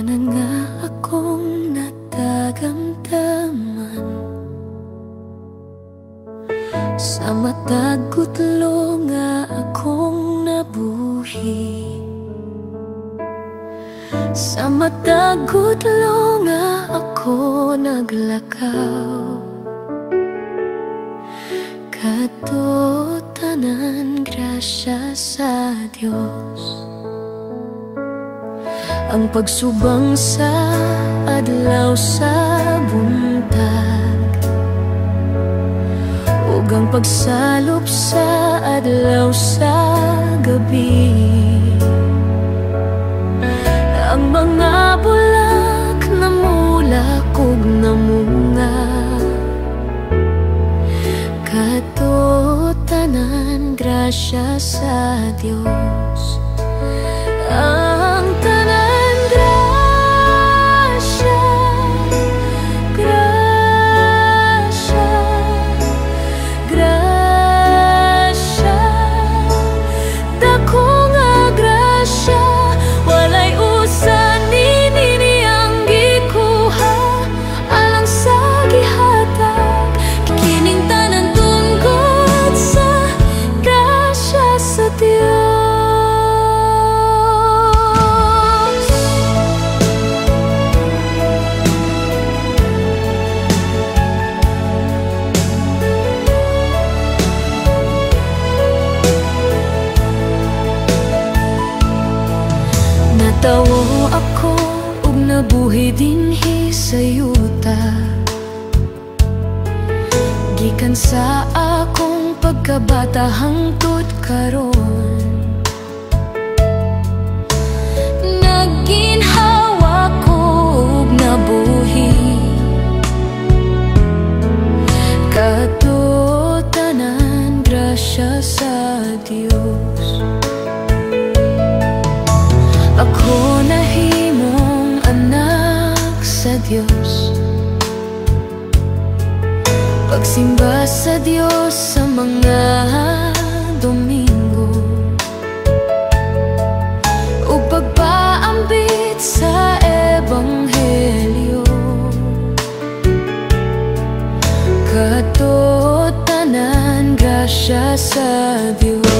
na nga akong natagamdaman sa matag kutlo nga akong nabuhi. Sa matag kutlo nga ako naglakaw, kadto tanan grasya sa Dios. Ang pagsubang sa adlaw sa buntag, ug ang pagsalop sa adlaw sa gabi. Ang mga bulak namulak ug namunga, kadto tanan grasya sa Dios. Ang tanan grasya, grasya, grasya, dako nga grasya, walay usa nini ang gikuha alang sa gihatag. Kining tanan tungkod sa grasya sa Dios. Natawo ako ug nabuhi dinhi sa yuta, gikan sa akong pagkabata hangtod karon. Naginhawa ko ug nabuhi, kadto tanan grasya sa Dios. Ako nahimong anak sa Dios, pagsimba sa Dios sa mga Domingo, ug pagpaambit sa Ebanghelyo, kadto tanan grasya sa Dios.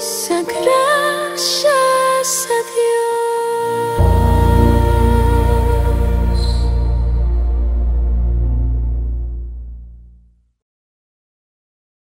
Sa grasya